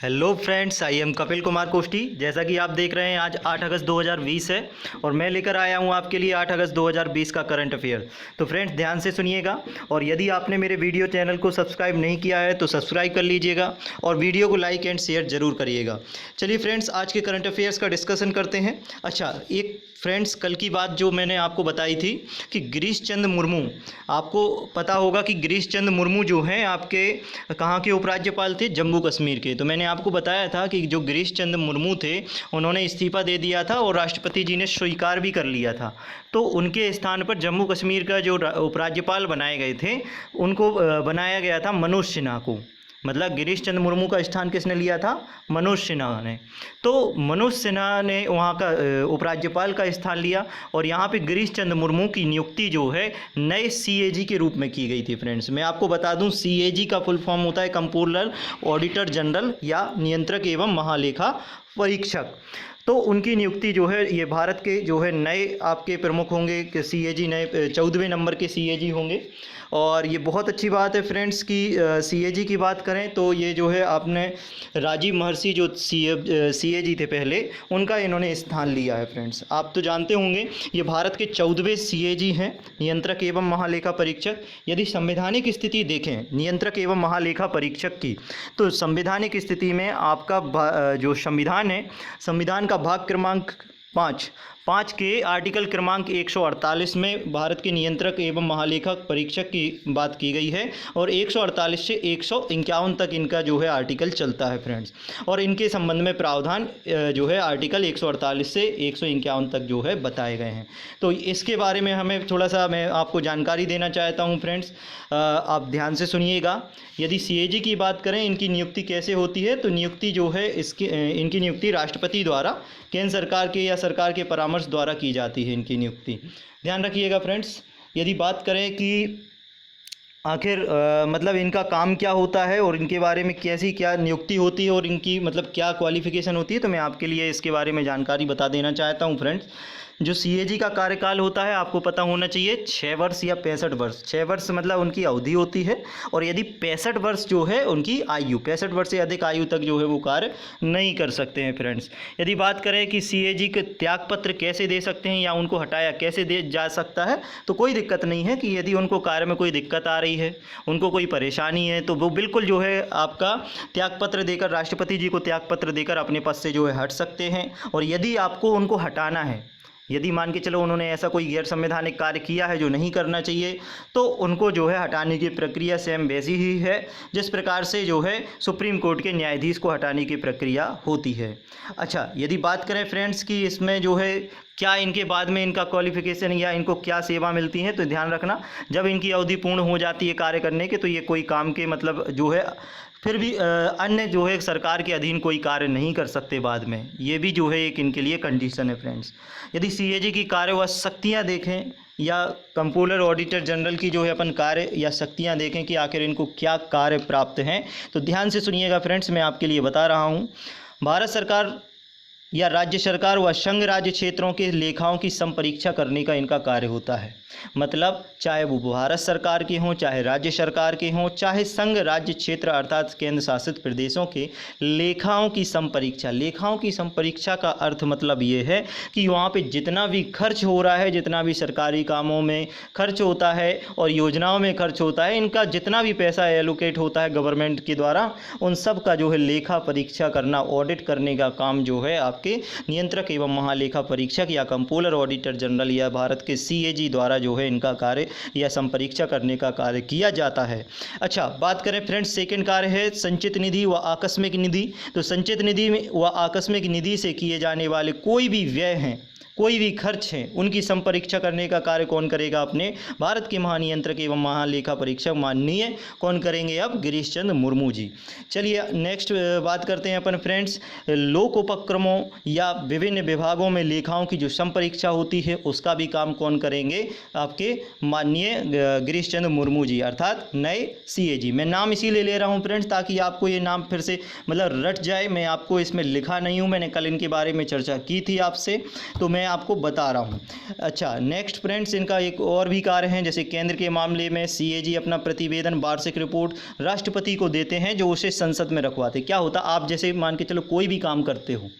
Hello friends, I am Kapil Kumar Koshti. जैसा कि आप देख रहे हैं आज 8 अगस्त 2020 है और मैं लेकर आया हूं आपके लिए 8 अगस्त 2020 का करंट अफेयर। तो फ्रेंड्स ध्यान से सुनिएगा और यदि आपने मेरे वीडियो चैनल को सब्सक्राइब नहीं किया है तो सब्सक्राइब कर लीजिएगा और वीडियो को लाइक एंड शेयर ज़रूर करिएगा। चलिए फ्रेंड्स, आज के करंट अफेयर्स का डिस्कशन करते हैं। अच्छा, एक फ्रेंड्स कल की बात जो मैंने आपको बताई थी कि गिरीश चंद्र मुर्मू, आपको पता होगा कि गिरीश चंद्र मुर्मू जो हैं आपके कहाँ के उपराज्यपाल थे, जम्मू कश्मीर के। तो मैंने आपको बताया था कि जो गिरीश चंद्र मुर्मू थे उन्होंने इस्तीफ़ा दे दिया था और राष्ट्रपति जी ने स्वीकार भी कर लिया था। तो उनके स्थान पर जम्मू कश्मीर का जो उपराज्यपाल बनाए गए थे उनको बनाया गया था मनोज सिन्हा को। मतलब गिरीश चंद्र मुर्मू का स्थान किसने लिया था? मनोज सिन्हा ने। तो मनोज सिन्हा ने वहाँ का उपराज्यपाल का स्थान लिया और यहाँ पे गिरीश चंद्र मुर्मू की नियुक्ति जो है नए सीएजी के रूप में की गई थी। फ्रेंड्स मैं आपको बता दूं, सीएजी का फुल फॉर्म होता है कंप्ट्रोलर ऑडिटर जनरल या नियंत्रक एवं महालेखा परीक्षक। तो उनकी नियुक्ति जो है ये भारत के जो है नए आपके प्रमुख होंगे कि सीएजी, नए 14वें नंबर के सीएजी होंगे। और ये बहुत अच्छी बात है फ्रेंड्स कि सीएजी की बात करें तो ये जो है आपने राजीव महर्षि जो सीएजी थे पहले, उनका इन्होंने स्थान लिया है। फ्रेंड्स आप तो जानते होंगे ये भारत के 14वें सीएजी हैं, नियंत्रक एवं महालेखा परीक्षक। यदि संवैधानिक स्थिति देखें नियंत्रक एवं महालेखा परीक्षक की, तो संवैधानिक स्थिति में आपका जो संविधान है, संविधान का भाग क्रमांक 5 के आर्टिकल क्रमांक 148 में भारत के नियंत्रक एवं महालेखा परीक्षक की बात की गई है और 148 से 151 तक इनका जो है आर्टिकल चलता है। फ्रेंड्स और इनके संबंध में प्रावधान जो है आर्टिकल 148 से 151 तक जो है बताए गए हैं। तो इसके बारे में हमें थोड़ा सा मैं आपको जानकारी देना चाहता हूं। फ्रेंड्स आप ध्यान से सुनिएगा। यदि सीएजी की बात करें, इनकी नियुक्ति कैसे होती है, तो नियुक्ति जो है इनकी नियुक्ति राष्ट्रपति द्वारा, केंद्र सरकार के या सरकार के परामर्श द्वारा की जाती है इनकी नियुक्ति। ध्यान रखिएगा फ्रेंड्स। यदि बात करें कि आखिर मतलब इनका काम क्या होता है और इनके बारे में कैसी क्या नियुक्ति होती है और इनकी मतलब क्या क्वालिफिकेशन होती है, तो मैं आपके लिए इसके बारे में जानकारी बता देना चाहता हूं। फ्रेंड्स जो सीएजी का कार्यकाल होता है आपको पता होना चाहिए 6 वर्ष या 65 वर्ष। 6 वर्ष मतलब उनकी अवधि होती है और यदि 65 वर्ष जो है उनकी आयु, 65 वर्ष से अधिक आयु तक जो है वो कार्य नहीं कर सकते हैं। फ्रेंड्स यदि बात करें कि सीएजी के त्यागपत्र कैसे दे सकते हैं या उनको हटाया कैसे दे जा सकता है, तो कोई दिक्कत नहीं है कि यदि उनको कार्य में कोई दिक्कत आ रही है, उनको कोई परेशानी है, तो वो बिल्कुल जो है आपका त्यागपत्र देकर, राष्ट्रपति जी को त्यागपत्र देकर अपने पद से जो है हट सकते हैं। और यदि आपको उनको हटाना है, यदि मान के चलो उन्होंने ऐसा कोई गैर संवैधानिक कार्य किया है जो नहीं करना चाहिए, तो उनको जो है हटाने की प्रक्रिया सेम वैसी ही है जिस प्रकार से जो है सुप्रीम कोर्ट के न्यायाधीश को हटाने की प्रक्रिया होती है। अच्छा, यदि बात करें फ्रेंड्स कि इसमें जो है क्या इनके बाद में इनका क्वालिफिकेशन या इनको क्या सेवा मिलती है, तो ध्यान रखना जब इनकी अवधि पूर्ण हो जाती है कार्य करने के, तो ये कोई काम के मतलब जो है फिर भी अन्य जो है सरकार के अधीन कोई कार्य नहीं कर सकते बाद में। ये भी जो है एक इनके लिए कंडीशन है। फ्रेंड्स यदि सीएजी की कार्य व शक्तियाँ देखें या कंप्ट्रोलर ऑडिटर जनरल की जो है अपन कार्य या शक्तियाँ देखें कि आखिर इनको क्या कार्य प्राप्त हैं, तो ध्यान से सुनिएगा फ्रेंड्स, मैं आपके लिए बता रहा हूँ। भारत सरकार या राज्य सरकार व संघ राज्य क्षेत्रों के लेखाओं की संपरीक्षा करने का इनका कार्य होता है। मतलब चाहे वो भारत सरकार के हों, चाहे राज्य सरकार के हों, चाहे संघ राज्य क्षेत्र अर्थात केंद्र शासित प्रदेशों के लेखाओं की संपरीक्षा। लेखाओं की संपरीक्षा का अर्थ मतलब ये है कि वहाँ पे जितना भी खर्च हो रहा है, जितना भी सरकारी कामों में खर्च होता है और योजनाओं में खर्च होता है, इनका जितना भी पैसा एलोकेट होता है गवर्नमेंट के द्वारा, उन सब का जो है लेखा परीक्षा करना, ऑडिट करने का काम जो है आपके नियंत्रक एवं महालेखा परीक्षक या कंप्ट्रोलर ऑडिटर जनरल या भारत के सीएजी द्वारा जो है इनका कार्य या संपरीक्षा करने का कार्य किया जाता है। अच्छा, बात करें फ्रेंड्स, सेकंड कार्य है संचित निधि व आकस्मिक निधि। तो संचित निधि व आकस्मिक निधि से किए जाने वाले कोई भी व्यय हैं, कोई भी खर्च हैं, उनकी संपरीक्षा करने का कार्य कौन करेगा? अपने भारत के महानियंत्रक एवं महालेखा परीक्षक माननीय कौन करेंगे? अब गिरीश चंद्र मुर्मू जी। चलिए नेक्स्ट बात करते हैं अपन फ्रेंड्स, लोक उपक्रमों या विभिन्न विभागों में लेखाओं की जो संपरीक्षा होती है उसका भी काम कौन करेंगे? आपके माननीय गिरीश चंद्र मुर्मू जी अर्थात नए सीएजी। मैं नाम इसीलिए ले रहा हूँ फ्रेंड्स ताकि आपको ये नाम फिर से मतलब रट जाए। मैं आपको इसमें लिखा नहीं हूँ, मैंने कल इनके बारे में चर्चा की थी आपसे, तो मैं मैं आपको बता रहा हूँ। अच्छा, नेक्स्ट फ्रेंड्स, इनका एक और भी कार्य है, जैसे केंद्र के मामले में सीएजी अपना प्रतिवेदन वार्षिक रिपोर्ट राष्ट्रपति को देते हैं, जो उसे संसद में रखवाते। क्या होता, आप जैसे मान के चलो कोई भी काम करते हो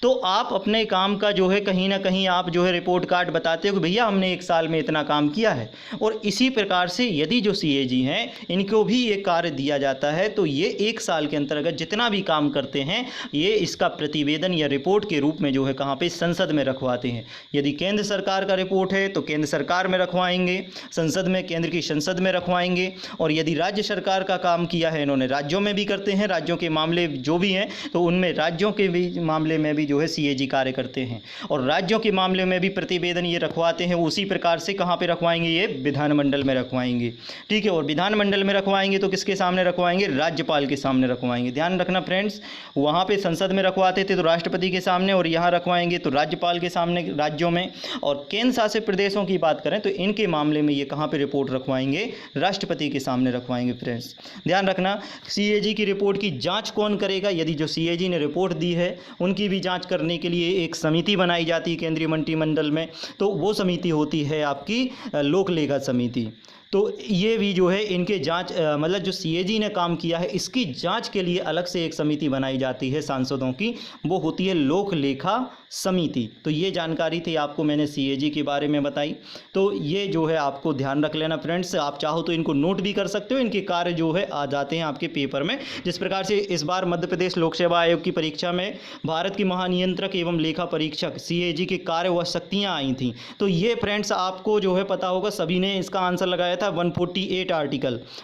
तो आप अपने काम का जो है कहीं ना कहीं आप जो है रिपोर्ट कार्ड बताते हो कि भैया हमने एक साल में इतना काम किया है। और इसी प्रकार से यदि जो सीएजी हैं इनको भी ये कार्य दिया जाता है, तो ये एक साल के अंतर्गत जितना भी काम करते हैं ये इसका प्रतिवेदन या रिपोर्ट के रूप में जो है कहाँ पे, संसद में रखवाते हैं। यदि केंद्र सरकार का रिपोर्ट है तो केंद्र सरकार में रखवाएंगे, संसद में, केंद्र की संसद में रखवाएंगे। और यदि राज्य सरकार का काम किया है इन्होंने, राज्यों में भी करते हैं, राज्यों के मामले जो भी हैं तो उनमें राज्यों के भी मामले में भी जो है सीएजी कार्य करते हैं। और राज्यों के मामले में भी प्रतिवेदन ये रखवाते हैं। उसी प्रकार से कहाँ पे रखवाएंगे, ये विधानमंडल में रखवाएंगे। ठीक है, और विधानमंडल में रखवाएंगे तो किसके सामने रखवाएंगे, राज्यपाल के सामने रखवाएंगे। ध्यान रखना फ्रेंड्स, वहाँ पे संसद में रखवाते थे तो राष्ट्रपति के सामने, और यहाँ रखवाएंगे तो राज्यपाल के सामने राज्यों में। और केंद्र शासित प्रदेशों की बात करें तो इनके मामले में ये कहाँ पर रिपोर्ट रखवाएंगे, राष्ट्रपति के सामने रखवाएंगे। फ्रेंड्स ध्यान रखना, सीएजी की रिपोर्ट की जाँच कौन करेगा, यदि जो सीएजी ने रिपोर्ट दी है उनकी भी जाँच करने के लिए एक समिति बनाई जाती है केंद्रीय मंत्रिमंडल में, तो वो समिति होती है आपकी लोक लेखा समिति। तो ये भी जो है इनके जांच मतलब जो सीएजी ने काम किया है इसकी जांच के लिए अलग से एक समिति बनाई जाती है सांसदों की, वो होती है लोक लेखा समिति। तो ये जानकारी थी आपको मैंने सीएजी के बारे में बताई। तो ये जो है आपको ध्यान रख लेना फ्रेंड्स, आप चाहो तो इनको नोट भी कर सकते हो, इनके कार्य जो है आ जाते हैं आपके पेपर में। जिस प्रकार से इस बार मध्य प्रदेश लोक सेवा आयोग की परीक्षा में भारत की महानियंत्रक एवं लेखा परीक्षक सीएजी के कार्य व शक्तियाँ आई थी, तो ये फ्रेंड्स आपको जो है पता होगा, सभी ने इसका आंसर लगाया था 148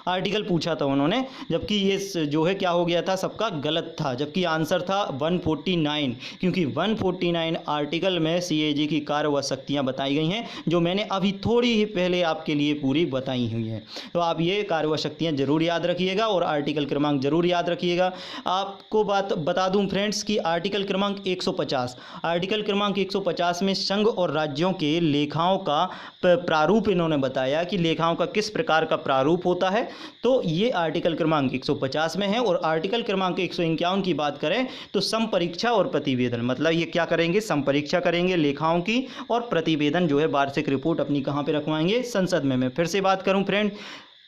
आर्टिकल पूछा था उन्होंने, जबकि ये जो है क्या हो गया था, सबका गलत था, जबकि आंसर था 149, क्योंकि 149 आर्टिकल में सीएजी की कार्य व शक्तियाँ बताई गई हैं, जो मैंने अभी थोड़ी ही पहले आपके लिए पूरी बताई हुई हैं। तो आप ये कार्य व शक्तियाँ जरूर याद रखिएगा और आर्टिकल क्रमांक जरूर याद रखिएगा। आपको बात बता दूं फ्रेंड्स कि आर्टिकल क्रमांक 150 में संघ और राज्यों के लेखाओं का प्रारूप इन्होंने बताया कि लेखाओं का किस प्रकार का प्रारूप होता है, तो ये आर्टिकल क्रमांक 150 में है। और आर्टिकल क्रमांक 151 की बात करें तो संपरीक्षा और प्रतिवेदन, मतलब ये क्या करेंगे, संपरीक्षा करेंगे लेखाओं की, और प्रतिवेदन जो है वार्षिक रिपोर्ट अपनी कहाँ पे रखवाएंगे, संसद में। मैं फिर से बात करूं फ्रेंड,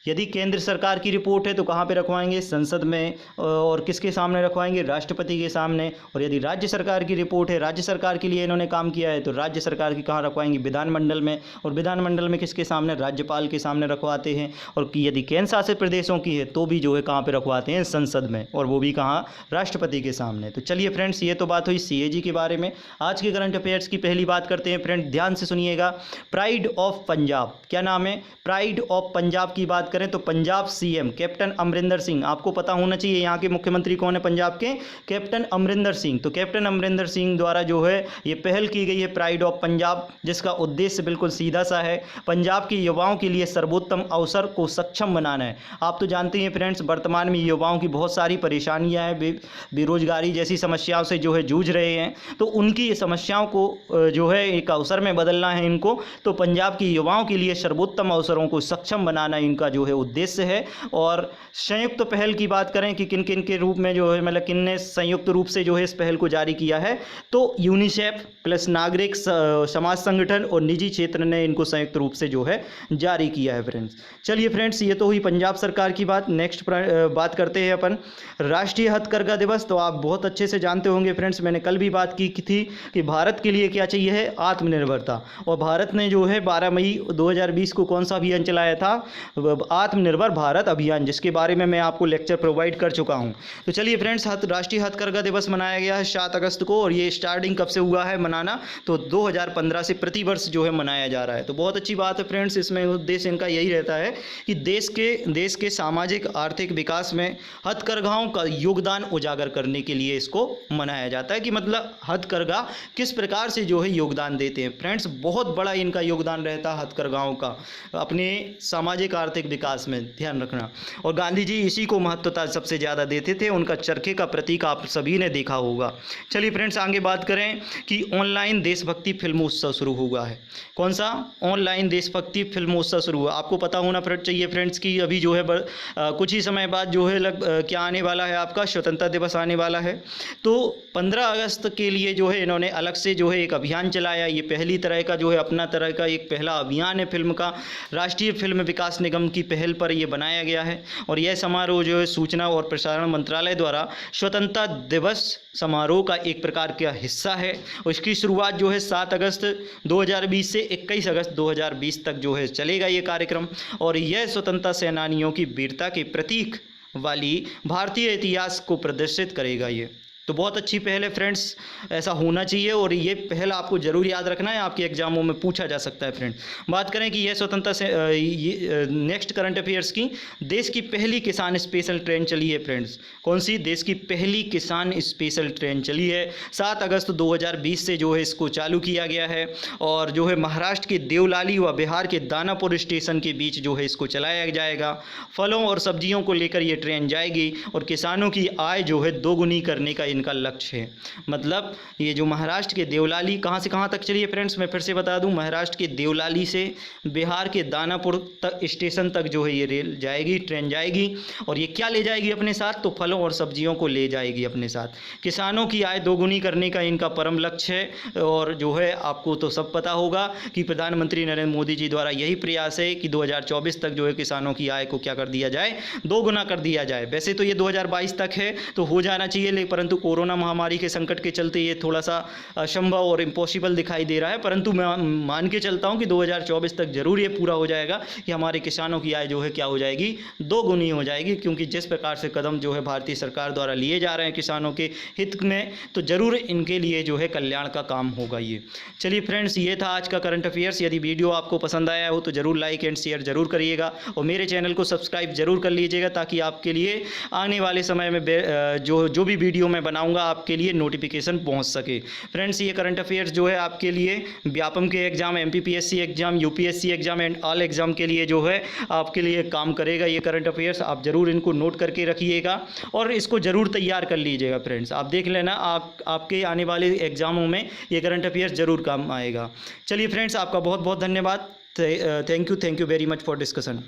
यदि केंद्र सरकार की रिपोर्ट है तो कहाँ पे रखवाएंगे, संसद में, और किसके सामने रखवाएंगे, राष्ट्रपति के सामने। और यदि राज्य सरकार की रिपोर्ट है, राज्य सरकार के लिए इन्होंने काम किया है, तो राज्य सरकार की कहाँ रखवाएंगे, विधानमंडल में। और विधानमंडल में किसके सामने, राज्यपाल के सामने रखवाते हैं। और यदि केंद्र शासित प्रदेशों की है तो भी जो है कहाँ पर रखवाते हैं, संसद में, और वो भी कहाँ, राष्ट्रपति के सामने। तो चलिए फ्रेंड्स, ये तो बात हुई सीएजी के बारे में। आज के करंट अफेयर्स की पहली बात करते हैं फ्रेंड, ध्यान से सुनिएगा। प्राइड ऑफ पंजाब, क्या नाम है, प्राइड ऑफ पंजाब की बात करें तो पंजाब सीएम कैप्टन अमरिंदर सिंह, आपको पता होना चाहिए यहाँ के मुख्यमंत्री कौन है पंजाब के, कैप्टन अमरिंदर सिंह। तो कैप्टन अमरिंदर सिंह द्वारा जो है ये पहल की गई है प्राइड ऑफ पंजाब, जिसका उद्देश्य बिल्कुल सीधा सा है, पंजाब के युवाओं के लिए सर्वोत्तम अवसर को सक्षम बनाना है। आप तो जानते हैं फ्रेंड्स, वर्तमान में युवाओं की बहुत सारी परेशानियां हैं, बेरोजगारी जैसी समस्याओं से जो है जूझ रहे हैं, तो उनकी समस्याओं को जो है एक अवसर में बदलना है इनको। तो पंजाब के युवाओं के लिए सर्वोत्तम अवसरों को सक्षम बनाना इनका जो है उद्देश्य है। और संयुक्त पहल की बात करें कि किन किन के रूप में जो है, मतलब किन ने संयुक्त रूप से जो है इस पहल को जारी किया है, तो यूनिसेफ प्लस नागरिक समाज संगठन और निजी क्षेत्र ने इनको संयुक्त रूप से जो है जारी किया है फ्रेंड्स। चलिए फ्रेंड्स, ये तो हुई पंजाब सरकार की बात। नेक्स्ट बात करते हैं अपन राष्ट्रीय हथकरघा दिवस। तो आप बहुत अच्छे से जानते होंगे फ्रेंड्स, मैंने कल भी बात की थी कि भारत के लिए क्या चाहिए है, आत्मनिर्भरता। और भारत ने जो है 12 मई 2020 को कौन सा अभियान चलाया था, आत्मनिर्भर भारत अभियान, जिसके बारे में मैं आपको लेक्चर प्रोवाइड कर चुका हूं। तो चलिए फ्रेंड्स, राष्ट्रीय हथकरघा दिवस मनाया गया है 7 अगस्त को, और ये स्टार्टिंग कब से हुआ है मनाना, तो 2015 से प्रतिवर्ष जो है मनाया जा रहा है। तो बहुत अच्छी बात है फ्रेंड्स, इसमें उद्देश्य इनका यही रहता है कि देश के सामाजिक आर्थिक विकास में हथकरघाओं का योगदान उजागर करने के लिए इसको मनाया जाता है, कि मतलब हथकरघा किस प्रकार से जो है योगदान देते हैं। फ्रेंड्स बहुत बड़ा इनका योगदान रहता है हथकरघाओं का अपने सामाजिक आर्थिक विकास में, ध्यान रखना। और गांधी जी इसी को महत्वता सबसे ज़्यादा देते थे, उनका चरखे का प्रतीक आप सभी ने देखा होगा। चलिए फ्रेंड्स आगे बात करें कि ऑनलाइन देशभक्ति फिल्मोत्सव शुरू हुआ है। कौन सा? ऑनलाइन देशभक्ति फिल्मोत्सव शुरू हुआ। आपको पता होना चाहिए फ्रेंड्स कि अभी जो है कुछ ही समय बाद जो है क्या आने वाला है, आपका स्वतंत्रता दिवस आने वाला है। तो 15 अगस्त के लिए जो है इन्होंने अलग से जो है एक अभियान चलाया। ये पहली तरह का जो है अपना तरह का एक पहला अभियान है फिल्म का, राष्ट्रीय फिल्म विकास निगम की पहल पर ये बनाया गया है। और यह समारोह जो है सूचना और प्रसारण मंत्रालय द्वारा स्वतंत्रता दिवस समारोह का एक प्रकार का हिस्सा है। उसकी शुरुआत जो है 7 अगस्त 2020 से 21 अगस्त 2020 तक जो है चलेगा ये कार्यक्रम। और यह स्वतंत्रता सेनानियों की वीरता के प्रतीक वाली भारतीय इतिहास को प्रदर्शित करेगा। ये तो बहुत अच्छी पहल है फ्रेंड्स, ऐसा होना चाहिए और ये पहल आपको ज़रूर याद रखना है, आपके एग्जामों में पूछा जा सकता है फ्रेंड। बात करें कि यह स्वतंत्रता से नेक्स्ट करंट अफेयर्स की, देश की पहली किसान स्पेशल ट्रेन चली है फ्रेंड्स। कौन सी? देश की पहली किसान स्पेशल ट्रेन चली है। 7 अगस्त 2020 से जो है इसको चालू किया गया है और जो है महाराष्ट्र के देवलाली व बिहार के दानापुर स्टेशन के बीच जो है इसको चलाया जाएगा। फलों और सब्जियों को लेकर ये ट्रेन जाएगी और किसानों की आय जो है दोगुनी करने का इनका लक्ष्य है। मतलब ये जो महाराष्ट्र के देवलाली, कहाँ से कहाँ तक चली है फ्रेंड्स, मैं फिर से बता दूं, महाराष्ट्र के देवलाली से बिहार के दानापुर तक स्टेशन तक जो है ये रेल जाएगी, ट्रेन जाएगी। और ये क्या ले जाएगी अपने साथ? तो फलों और सब्जियों को ले जाएगी अपने साथ। किसानों की आय दोगुनी करने का इनका परम लक्ष्य है। और जो है आपको तो सब पता होगा कि प्रधानमंत्री नरेंद्र मोदी जी द्वारा यही प्रयास है कि 2024 तक जो है किसानों की आय को क्या कर दिया जाए? दोगुना कर दिया जाए। वैसे तो ये 2022 तक है तो हो जाना चाहिए, लेकिन परंतु कोरोना महामारी के संकट के चलते ये थोड़ा सा असंभव और इम्पॉसिबल दिखाई दे रहा है। परंतु मैं मान के चलता हूँ कि 2024 तक जरूर ये पूरा हो जाएगा कि हमारे किसानों की आय जो है क्या हो जाएगी? दोगुनी हो जाएगी। क्योंकि जिस प्रकार से कदम जो है भारतीय सरकार द्वारा लिए जा रहे हैं किसानों के हित में, तो ज़रूर इनके लिए जो है कल्याण का काम होगा ये। चलिए फ्रेंड्स, ये था आज का करंट अफेयर्स। यदि वीडियो आपको पसंद आया हो तो ज़रूर लाइक एंड शेयर जरूर करिएगा और मेरे चैनल को सब्सक्राइब जरूर कर लीजिएगा ताकि आपके लिए आने वाले समय में जो भी वीडियो मैं बनाऊंगा आपके लिए नोटिफिकेशन पहुंच सके। फ्रेंड्स, ये करंट अफेयर्स जो है आपके लिए व्यापम के exam, MPPSC exam, UPSC exam and all exam के लिए जो है आपके लिए काम करेगा। ये करंट अफेयर्स आप ज़रूर इनको नोट करके रखिएगा और इसको ज़रूर तैयार कर लीजिएगा फ्रेंड्स। आप देख लेना, आपके आने वाले एग्जामों में ये करंट अफेयर्स ज़रूर काम आएगा। चलिए फ्रेंड्स, आपका बहुत बहुत धन्यवाद। Thank you very much for discussion.